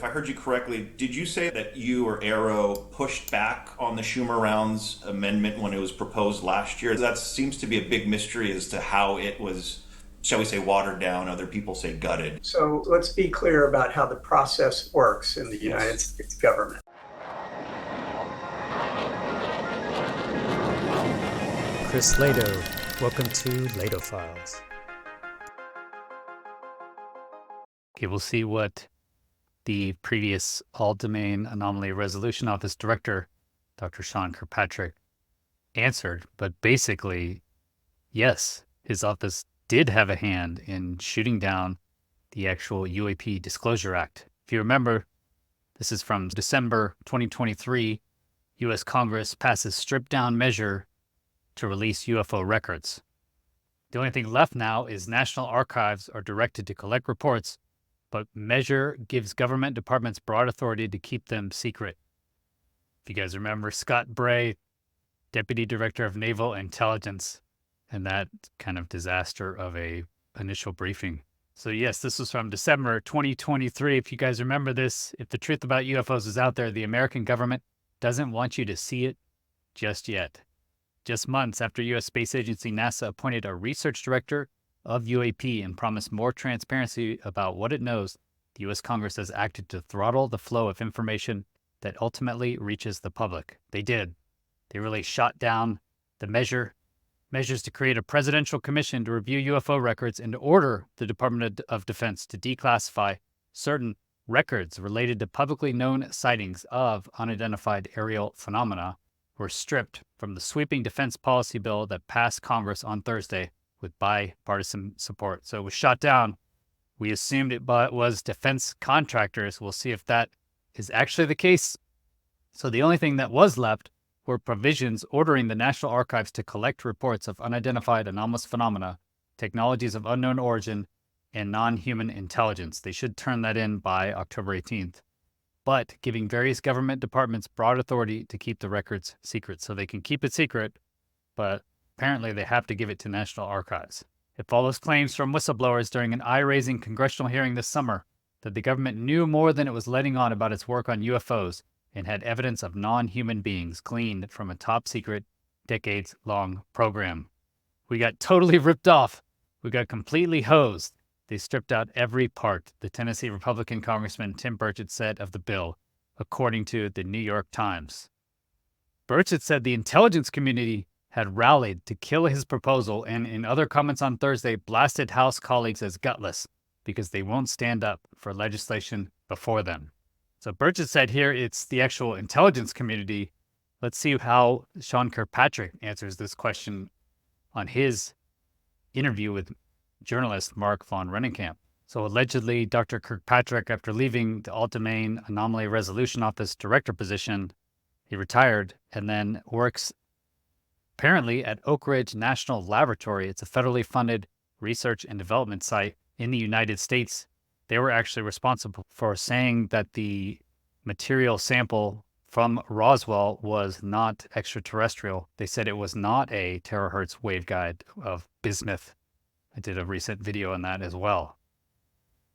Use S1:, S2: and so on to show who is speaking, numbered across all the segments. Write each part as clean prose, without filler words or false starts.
S1: I heard you correctly, did you say that you or AARO pushed back on the Schumer rounds amendment when it was proposed last year? That seems to be a big mystery as to how it was, shall we say, watered down. Other people say gutted.
S2: So let's be clear about how the process works in the United States government.
S3: Chris Lehto, welcome to LehtoFiles. Okay, we'll see what the previous All-domain Anomaly Resolution Office Director, Dr. Sean Kirkpatrick, answered. But basically, yes, his office did have a hand in shooting down the actual UAP Disclosure Act. If you remember, this is from December 2023, U.S. Congress passes stripped-down measure to release UFO records. The only thing left now is National Archives are directed to collect reports, but measure gives government departments broad authority to keep them secret. If you guys remember Scott Bray, Deputy Director of Naval Intelligence, and that kind of disaster of a initial briefing. So yes, this was from December 2023. If you guys remember this, if the truth about UFOs is out there, the American government doesn't want you to see it just yet. Just months after U.S. Space Agency NASA appointed a research director of UAP and promised more transparency about what it knows, the U.S. Congress has acted to throttle the flow of information that ultimately reaches the public. They did. They really shot down the measures to create a presidential commission to review UFO records and to order the Department of Defense to declassify certain records related to publicly known sightings of unidentified aerial phenomena were stripped from the sweeping defense policy bill that passed Congress on Thursday with bipartisan support. So it was shot down. We assumed it was defense contractors. We'll see if that is actually the case. So the only thing that was left were provisions ordering the National Archives to collect reports of unidentified anomalous phenomena, technologies of unknown origin, and non-human intelligence. They should turn that in by October 18th. But giving various government departments broad authority to keep the records secret. So they can keep it secret, but apparently they have to give it to National Archives. It follows claims from whistleblowers during an eye-raising congressional hearing this summer that the government knew more than it was letting on about its work on UFOs and had evidence of non-human beings gleaned from a top-secret, decades-long program. We got totally ripped off. We got completely hosed. They stripped out every part, the Tennessee Republican Congressman Tim Burchett said of the bill, according to the New York Times. Burchett said the intelligence community had rallied to kill his proposal and, in other comments on Thursday, blasted House colleagues as gutless because they won't stand up for legislation before them. So Burchett said here it's the actual intelligence community. Let's see how Sean Kirkpatrick answers this question on his interview with journalist Marik von Rennenkampf. So allegedly, Dr. Kirkpatrick, after leaving the All-domain Anomaly Resolution Office director position, he retired and then works apparently at Oak Ridge National Laboratory. It's a federally funded research and development site in the United States. They were actually responsible for saying that the material sample from Roswell was not extraterrestrial. They said it was not a terahertz waveguide of bismuth. I did a recent video on that as well.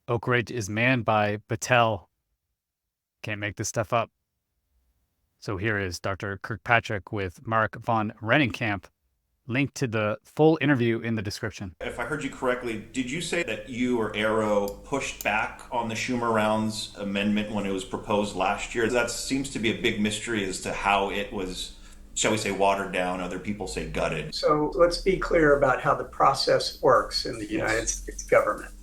S3: Oak Ridge is manned by Battelle. Can't make this stuff up. So here is Dr. Kirkpatrick with Marik von Rennenkampf. Link to the full interview in the description.
S1: If I heard you correctly, did you say that you or AARO pushed back on the Schumer rounds amendment when it was proposed last year? That seems to be a big mystery as to how it was, shall we say, watered down. Other people say gutted.
S2: So let's be clear about how the process works in the United States government.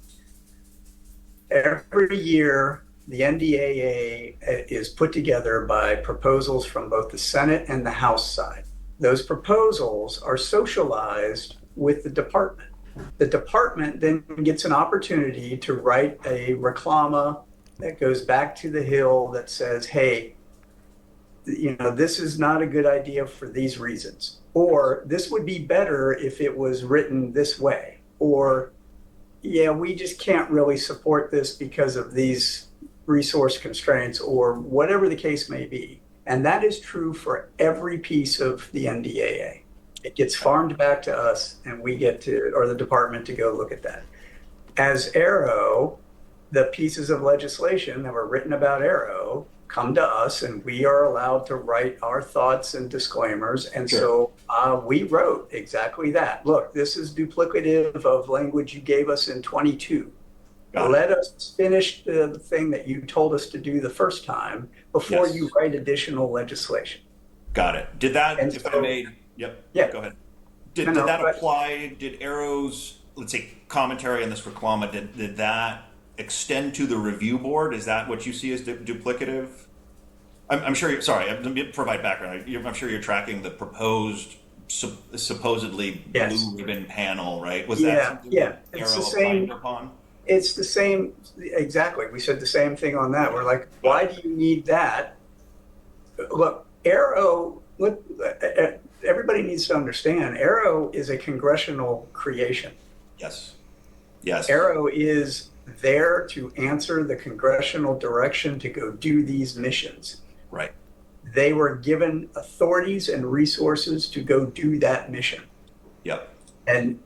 S2: Every year, the NDAA is put together by proposals from both the Senate and the House side. Those proposals are socialized with the department. The department then gets an opportunity to write a reclama that goes back to the Hill that says, hey, this is not a good idea for these reasons. Or this would be better if it was written this way. Or, yeah, we just can't really support this because of these resource constraints or whatever the case may be. And that is true for every piece of the NDAA. It gets farmed back to us and we get to, or the department, to go look at that. As AARO, the pieces of legislation that were written about AARO come to us, and we are allowed to write our thoughts and disclaimers. And
S1: Sure.
S2: so we wrote exactly that. Look, this is duplicative of language you gave us in 22.
S1: Got it.
S2: Let us finish the thing that you told us to do the first time before
S1: Yes.
S2: you write additional legislation.
S1: Got it. Did that,
S2: And
S1: if I
S2: so,
S1: may, yep,
S2: yeah,
S1: go ahead.
S2: no,
S1: Did
S2: no,
S1: that
S2: but
S1: apply, did Arrow's, let's say, commentary on this reclama, did that extend to the review board? Is that what you see as duplicative? I'm sure you're, sorry, let me provide background. I'm sure you're tracking the proposed supposedly
S2: yes,
S1: blue ribbon panel, right? Was that
S2: yeah,
S1: something
S2: yeah.
S1: that
S2: It's the
S1: Arrow opined
S2: same.
S1: upon?
S2: It's the same. Exactly. We said the same thing on that. We're like,
S1: Got
S2: why
S1: it.
S2: do you need that? Look, Arrow, look, everybody needs to understand Arrow is a congressional creation.
S1: Yes. Yes.
S2: Arrow is there to answer the congressional direction to go do these missions.
S1: Right.
S2: They were given authorities and resources to go do that mission.
S1: Yep.
S2: And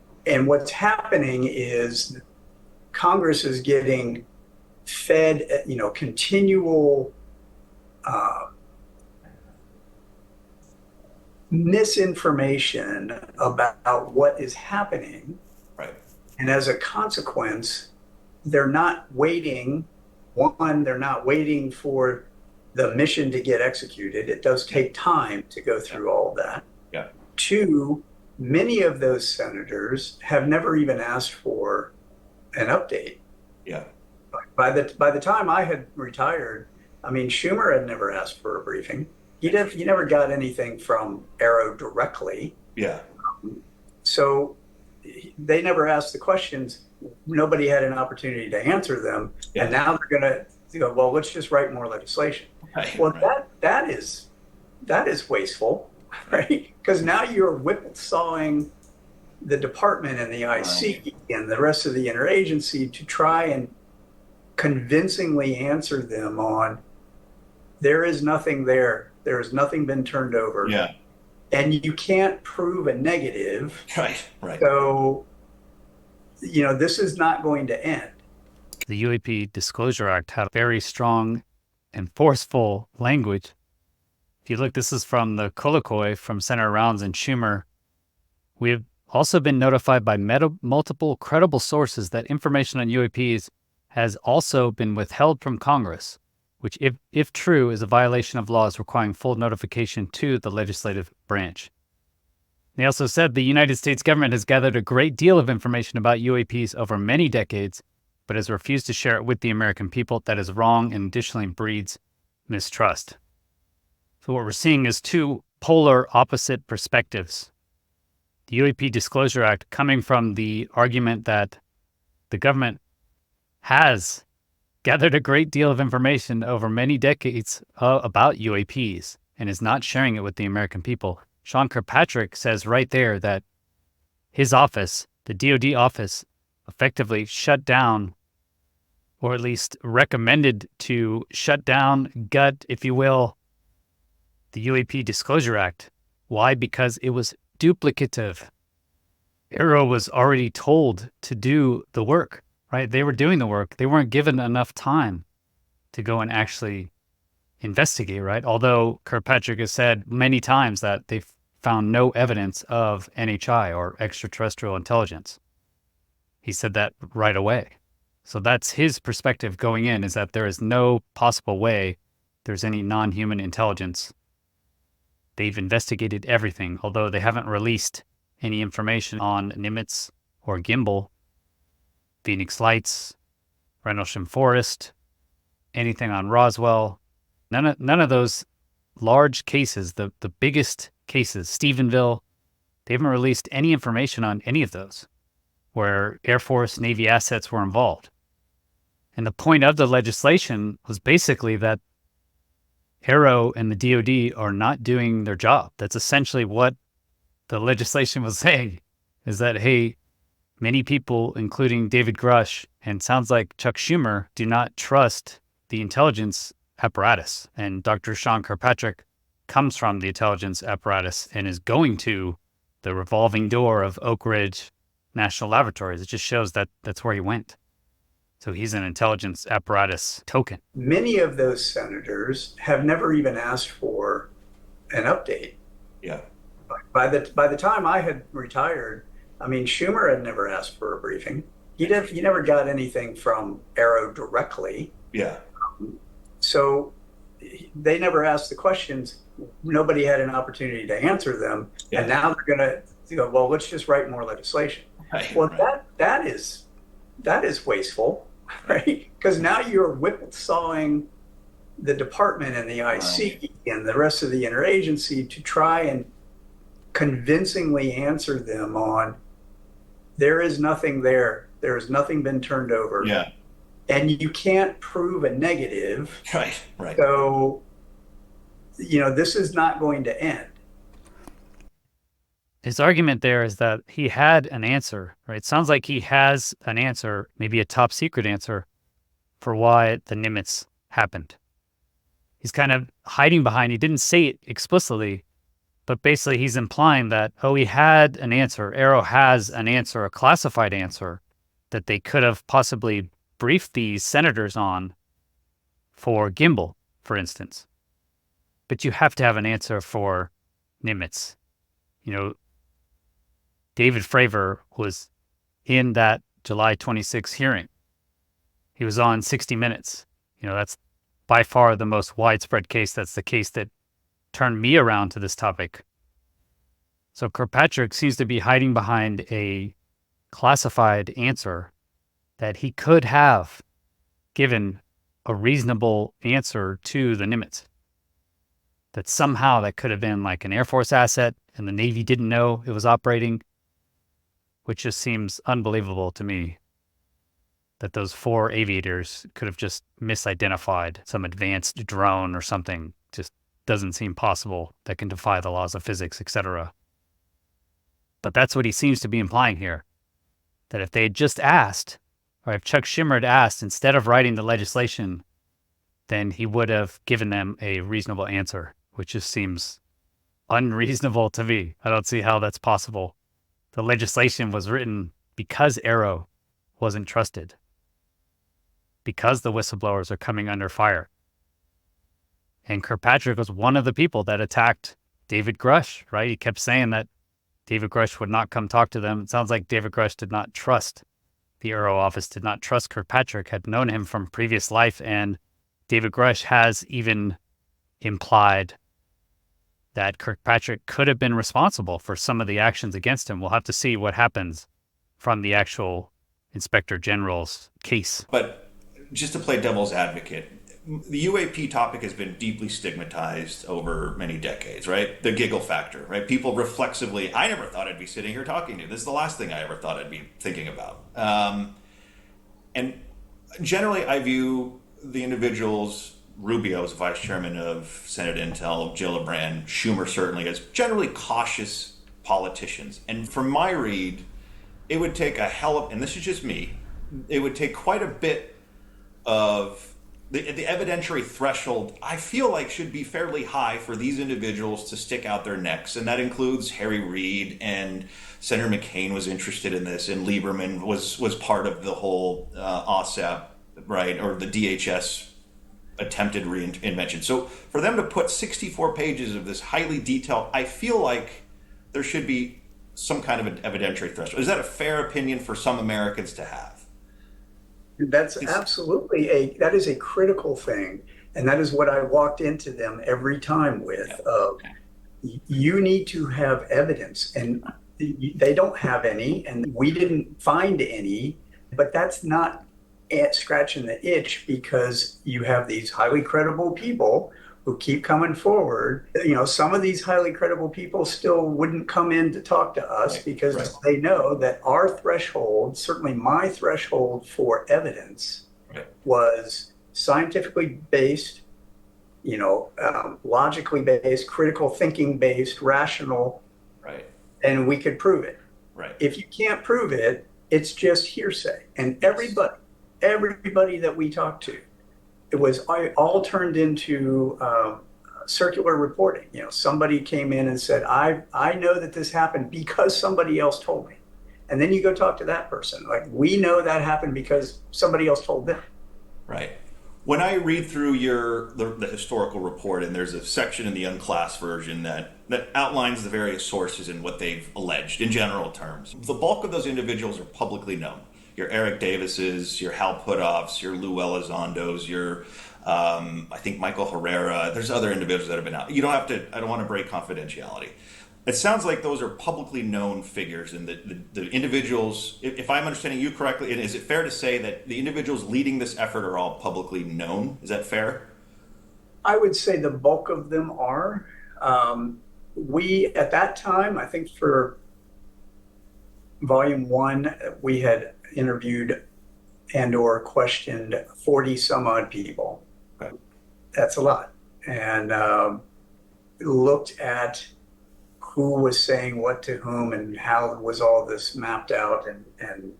S2: what's happening is Congress is getting fed, continual misinformation about what is happening.
S1: Right.
S2: And as a consequence, they're not waiting. One, they're not waiting for the mission to get executed. It does take time to go through all of that.
S1: Yeah.
S2: Two, many of those senators have never even asked for an update.
S1: Yeah.
S2: By the time I had retired, I mean, Schumer had never asked for a briefing. He never got anything from Arrow directly.
S1: Yeah.
S2: So they never asked the questions. Nobody had an opportunity to answer them.
S1: Yeah.
S2: And now they're going to go, well, let's just write more legislation.
S1: Right.
S2: Well,
S1: Right.
S2: that is wasteful, right? Because now you're whipsawing the department and the IC and the rest of the interagency to try and convincingly answer them on there is nothing there. There has nothing been turned over.
S1: Yeah.
S2: And you can't prove a negative.
S1: Right. Right.
S2: So, this is not going to end.
S3: The UAP Disclosure Act had very strong and forceful language. If you look, this is from the colloquy from Senator Rounds and Schumer. We have also been notified by multiple credible sources that information on UAPs has also been withheld from Congress, which, if true, is a violation of laws requiring full notification to the legislative branch. They also said the United States government has gathered a great deal of information about UAPs over many decades, but has refused to share it with the American people. That is wrong and additionally breeds mistrust. So what we're seeing is two polar opposite perspectives. The UAP Disclosure Act coming from the argument that the government has gathered a great deal of information over many decades about UAPs and is not sharing it with the American people. Sean Kirkpatrick says right there that his office, the DoD office, effectively shut down, or at least recommended to shut down, gut, if you will, the UAP Disclosure Act. Why? Because it was duplicative. AARO was already told to do the work, right? They were doing the work. They weren't given enough time to go and actually investigate, right? Although Kirpatrick has said many times that they've found no evidence of NHI or extraterrestrial intelligence. He said that right away. So that's his perspective going in, is that there is no possible way there's any non-human intelligence. They've investigated everything, although they haven't released any information on Nimitz or Gimbal, Phoenix Lights, Rendlesham Forest, anything on Roswell. None of those large cases, the biggest cases, Stephenville, they haven't released any information on any of those where Air Force, Navy assets were involved. And the point of the legislation was basically that AARO and the DoD are not doing their job. That's essentially what the legislation was saying, is that, hey, many people, including David Grush and sounds like Chuck Schumer, do not trust the intelligence apparatus. And Dr. Sean Kirkpatrick comes from the intelligence apparatus and is going to the revolving door of Oak Ridge National Laboratories. It just shows that that's where he went. So he's an intelligence apparatus token.
S2: Many of those senators have never even asked for an update.
S1: Yeah.
S2: By the time I had retired, I mean, Schumer had never asked for a briefing. He never got anything from AARO directly.
S1: Yeah.
S2: So they never asked the questions. Nobody had an opportunity to answer them.
S1: Yeah.
S2: And now they're going to go, well, let's just write more legislation.
S1: Right,
S2: well,
S1: right.
S2: that is wasteful, right? Because now you're whipsawing the department and the IC and the rest of the interagency to try and convincingly answer them on there is nothing there. There has nothing been turned over.
S1: Yeah.
S2: And you can't prove a negative.
S1: Right, right.
S2: So, this is not going to end.
S3: His argument there is that he had an answer, right? It sounds like he has an answer, maybe a top secret answer, for why the Nimitz happened. He's kind of hiding behind, he didn't say it explicitly, but basically he's implying that, he had an answer. AARO has an answer, a classified answer, that they could have possibly briefed these senators on for Gimbal, for instance. But you have to have an answer for Nimitz. David Fravor was in that July 26 hearing. He was on 60 Minutes. That's by far the most widespread case. That's the case that turned me around to this topic. So Kirkpatrick seems to be hiding behind a classified answer that he could have given a reasonable answer to the Nimitz. That somehow that could have been like an Air Force asset and the Navy didn't know it was operating, which just seems unbelievable to me. That those 4 aviators could have just misidentified some advanced drone or something. Just doesn't seem possible. That can defy the laws of physics, etc. But that's what he seems to be implying here. That if they had just asked, or if Chuck Schumer had asked instead of writing the legislation, then he would have given them a reasonable answer, which just seems unreasonable to me. I don't see how that's possible. The legislation was written because AARO wasn't trusted, because the whistleblowers are coming under fire. And Kirkpatrick was one of the people that attacked David Grush, right? He kept saying that David Grush would not come talk to them. It sounds like David Grush did not trust the AARO office, did not trust Kirkpatrick, had known him from previous life, and David Grush has even implied that Kirkpatrick could have been responsible for some of the actions against him. We'll have to see what happens from the actual Inspector General's case.
S1: But just to play devil's advocate, the UAP topic has been deeply stigmatized over many decades, right? The giggle factor, right? People reflexively, I never thought I'd be sitting here talking to you. This is the last thing I ever thought I'd be thinking about. And generally, I view the individuals, Rubio as vice chairman of Senate Intel, Gillibrand, Schumer certainly, as generally cautious politicians. And from my read, it would take and this is just me, it would take quite a bit of the evidentiary threshold, I feel like, should be fairly high for these individuals to stick out their necks. And that includes Harry Reid, and Senator McCain was interested in this, and Lieberman was part of the whole OSAP, right, or the DHS attempted reinvention. So for them to put 64 pages of this highly detailed, I feel like there should be some kind of an evidentiary threshold. Is that a fair opinion for some Americans to have?
S2: That's absolutely that is a critical thing. And that is what I walked into them every time with. You need to have evidence, and they don't have any, and we didn't find any, but that's not scratching the itch, because you have these highly credible people who keep coming forward. Some of these highly credible people still wouldn't come in to talk to us because they know that our threshold, certainly my threshold for evidence, was scientifically based, logically based, critical thinking based, rational, and we could prove it. If you can't prove it, it's just hearsay. And everybody that we talked to, it was all turned into circular reporting. Somebody came in and said, I know that this happened because somebody else told me. And then you go talk to that person. Like, we know that happened because somebody else told them.
S1: Right. When I read through the historical report, and there's a section in the unclassed version that outlines the various sources and what they've alleged in general terms, the bulk of those individuals are publicly known. Your Eric Davises, your Hal Puthoffs, your Lou Elizondos, your I think Michael Herrera. There's other individuals that have been out. You don't have to. I don't want to break confidentiality. It sounds like those are publicly known figures, and the individuals, if I'm understanding you correctly, and is it fair to say that the individuals leading this effort are all publicly known? Is that fair?
S2: I would say the bulk of them are. We, at that time, I think for volume 1, we had interviewed and or questioned 40 some odd people.
S1: Okay.
S2: That's a lot. And looked at who was saying what to whom and how was all this mapped out, and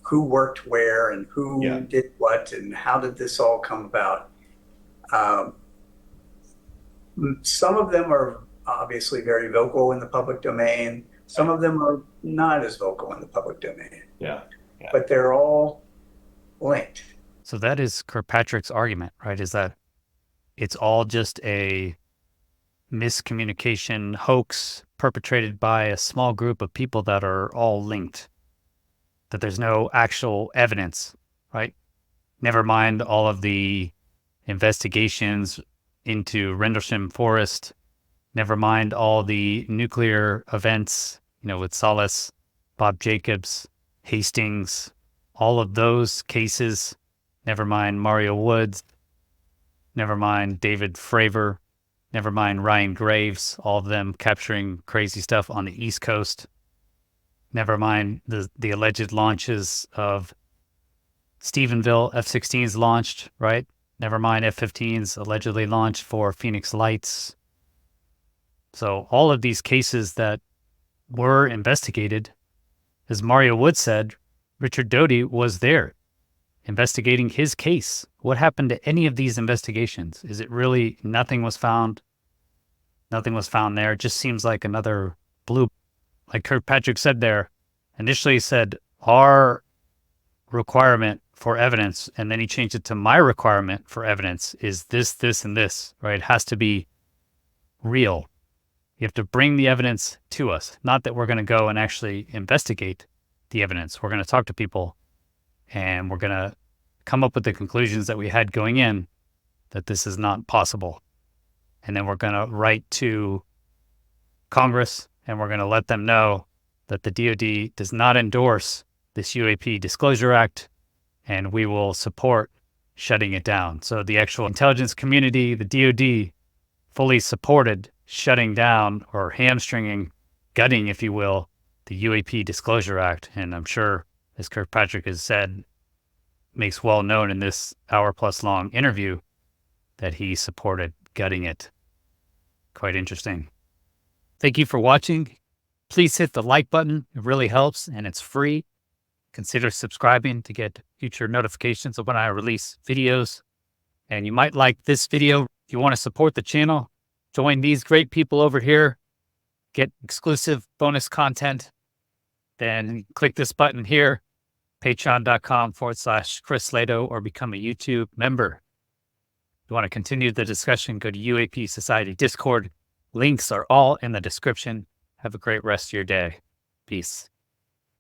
S2: who worked where and who did what and how did this all come about. Some of them are obviously very vocal in the public domain. Some of them are not as vocal in the public domain.
S1: Yeah.
S2: But they're all linked.
S3: So that is Kirkpatrick's argument, right? Is that it's all just a miscommunication hoax perpetrated by a small group of people that are all linked, that there's no actual evidence, right? Never mind all of the investigations into Rendlesham Forest, never mind all the nuclear events, with Solace, Bob Jacobs, Hastings, all of those cases, never mind Mario Woods, never mind David Fravor, never mind Ryan Graves, all of them capturing crazy stuff on the East Coast. Never mind the alleged launches of Stephenville, F-16s launched, right? Never mind F-15s allegedly launched for Phoenix Lights. So all of these cases that were investigated, as Mario Wood said, Richard Doty was there investigating his case. What happened to any of these investigations? Is it really nothing was found? Nothing was found there. It just seems like another bloop. Like Kirkpatrick said there, initially he said our requirement for evidence, and then he changed it to my requirement for evidence is this, this, and this, right? It has to be real. You have to bring the evidence to us. Not that we're going to go and actually investigate the evidence. We're going to talk to people and we're going to come up with the conclusions that we had going in, that this is not possible. And then we're going to write to Congress and we're going to let them know that the DoD does not endorse this UAP Disclosure Act, and we will support shutting it down. So the actual intelligence community, the DoD, fully supported shutting down or hamstringing, gutting, if you will, the UAP Disclosure Act. And I'm sure, as Kirkpatrick has said, makes well known in this hour-plus long interview, that he supported gutting it. Quite interesting. Thank you for watching. Please hit the like button. It really helps, and it's free. Consider subscribing to get future notifications of when I release videos. And you might like this video. If you want to support the channel, join these great people over here, get exclusive bonus content, then click this button here, patreon.com/Chris Lehto, or become a YouTube member. If you want to continue the discussion, go to UAP Society Discord. Links are all in the description. Have a great rest of your day. Peace.